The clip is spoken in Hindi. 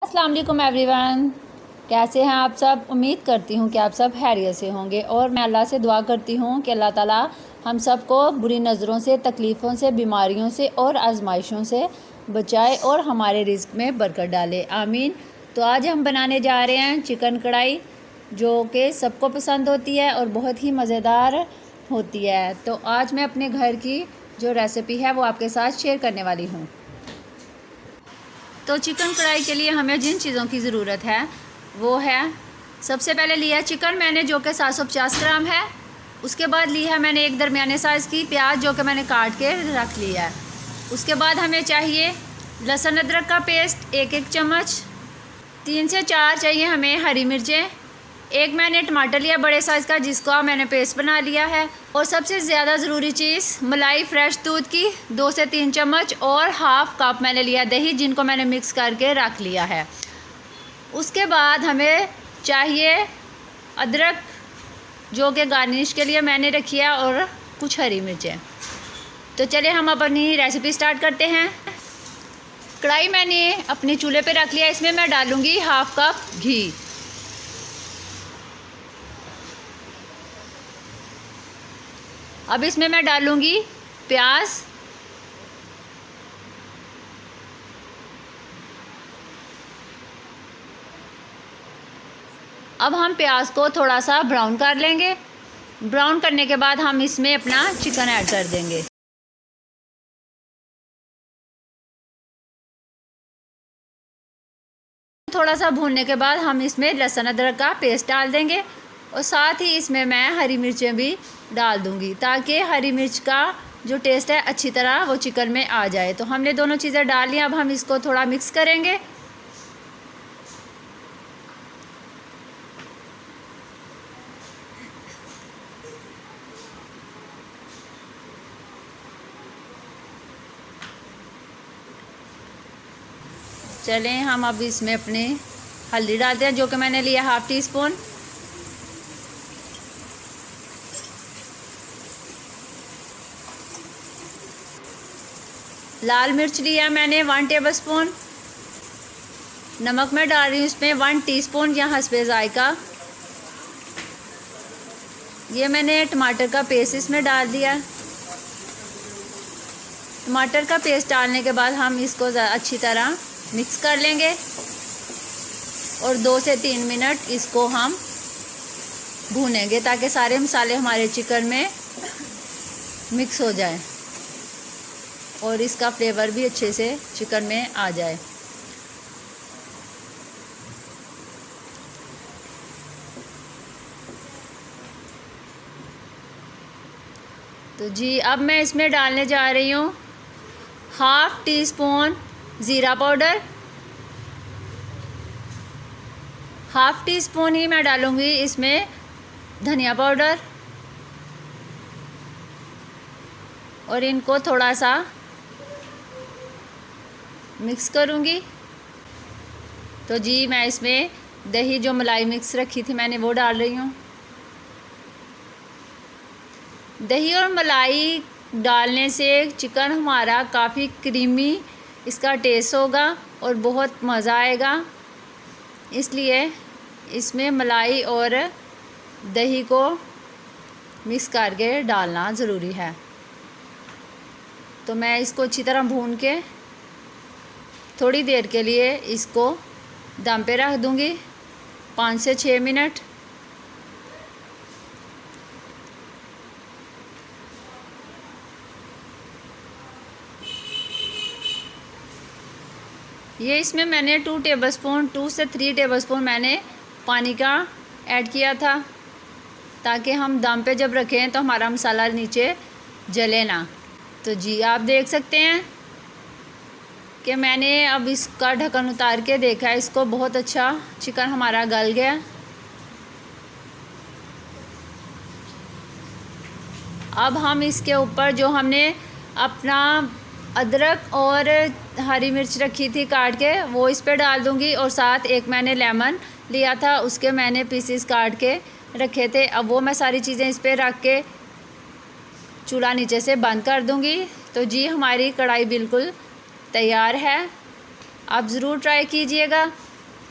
अस्सलाम वालेकुम एवरीवन, कैसे हैं आप सब। उम्मीद करती हूँ कि आप सब खैरियत से होंगे और मैं अल्लाह से दुआ करती हूँ कि अल्लाह ताला हम सब को बुरी नज़रों से, तकलीफ़ों से, बीमारियों से और आजमाइशों से बचाए और हमारे रिज़्क में बरकत डाले, आमीन। तो आज हम बनाने जा रहे हैं चिकन कढ़ाई, जो कि सबको पसंद होती है और बहुत ही मज़ेदार होती है। तो आज मैं अपने घर की जो रेसिपी है वो आपके साथ शेयर करने वाली हूँ। तो चिकन कढ़ाई के लिए हमें जिन चीज़ों की ज़रूरत है वो है, सबसे पहले लिया चिकन मैंने जो कि 750 ग्राम है। उसके बाद ली है मैंने एक दरमियाने साइज़ की प्याज जो कि मैंने काट के रख लिया है। उसके बाद हमें चाहिए लहसुन अदरक का पेस्ट 1-1 चम्मच, 3 से 4 चाहिए हमें हरी मिर्चें, एक मैंने टमाटर लिया बड़े साइज़ का जिसको मैंने पेस्ट बना लिया है। और सबसे ज़्यादा ज़रूरी चीज़ मलाई फ्रेश दूध की 2 से 3 चम्मच और हाफ़ कप मैंने लिया दही, जिनको मैंने मिक्स करके रख लिया है। उसके बाद हमें चाहिए अदरक जो कि गार्निश के लिए मैंने रखी है और कुछ हरी मिर्चें। तो चलिए हम अपनी रेसिपी स्टार्ट करते हैं। कढ़ाई मैंने अपने चूल्हे पे रख लिया, इसमें मैं डालूँगी हाफ़ कप घी। अब इसमें मैं डालूँगी प्याज, अब हम प्याज को थोड़ा सा ब्राउन कर लेंगे। ब्राउन करने के बाद हम इसमें अपना चिकन ऐड कर देंगे। थोड़ा सा भूनने के बाद हम इसमें लहसुन अदरक का पेस्ट डाल देंगे और साथ ही इसमें मैं हरी मिर्चें भी डाल दूंगी ताकि हरी मिर्च का जो टेस्ट है अच्छी तरह वो चिकन में आ जाए। तो हमने दोनों चीज़ें डाल ली, अब हम इसको थोड़ा मिक्स करेंगे। चलें हम अब इसमें अपने हल्दी डालते हैं जो कि मैंने लिया हाफ़ टी स्पून, लाल मिर्च लिया मैंने 1 टेबल स्पून, नमक मैं डाल रही हूँ इसमें 1 टीस्पून या हस्बे ज़ायका। ये मैंने टमाटर का पेस्ट इसमें डाल दिया। टमाटर का पेस्ट डालने के बाद हम इसको अच्छी तरह मिक्स कर लेंगे और 2 से 3 मिनट इसको हम भूनेंगे ताकि सारे मसाले हमारे चिकन में मिक्स हो जाए और इसका फ्लेवर भी अच्छे से चिकन में आ जाए। तो जी अब मैं इसमें डालने जा रही हूँ हाफ़ टी स्पून ज़ीरा पाउडर, हाफ़ टी स्पून ही मैं डालूँगी इसमें धनिया पाउडर और इनको थोड़ा सा मिक्स करूँगी। तो जी मैं इसमें दही जो मलाई मिक्स रखी थी मैंने वो डाल रही हूँ। दही और मलाई डालने से चिकन हमारा काफ़ी क्रीमी इसका टेस्ट होगा और बहुत मज़ा आएगा, इसलिए इसमें मलाई और दही को मिक्स करके डालना ज़रूरी है। तो मैं इसको अच्छी तरह भून के थोड़ी देर के लिए इसको दम पे रख दूँगी 5 से 6 मिनट। ये इसमें मैंने 2 से 3 टेबलस्पून मैंने पानी का ऐड किया था ताकि हम दम पे जब रखें तो हमारा मसाला नीचे जले ना। तो जी आप देख सकते हैं कि मैंने अब इसका ढक्कन उतार के देखा है, इसको बहुत अच्छा चिकन हमारा गल गया। अब हम इसके ऊपर जो हमने अपना अदरक और हरी मिर्च रखी थी काट के वो इस पे डाल दूंगी और साथ एक मैंने लेमन लिया था उसके मैंने पीसेस काट के रखे थे। अब वो मैं सारी चीज़ें इस पे रख के चूल्हा नीचे से बंद कर दूंगी। तो जी हमारी कढ़ाई बिल्कुल तैयार है, आप ज़रूर ट्राई कीजिएगा।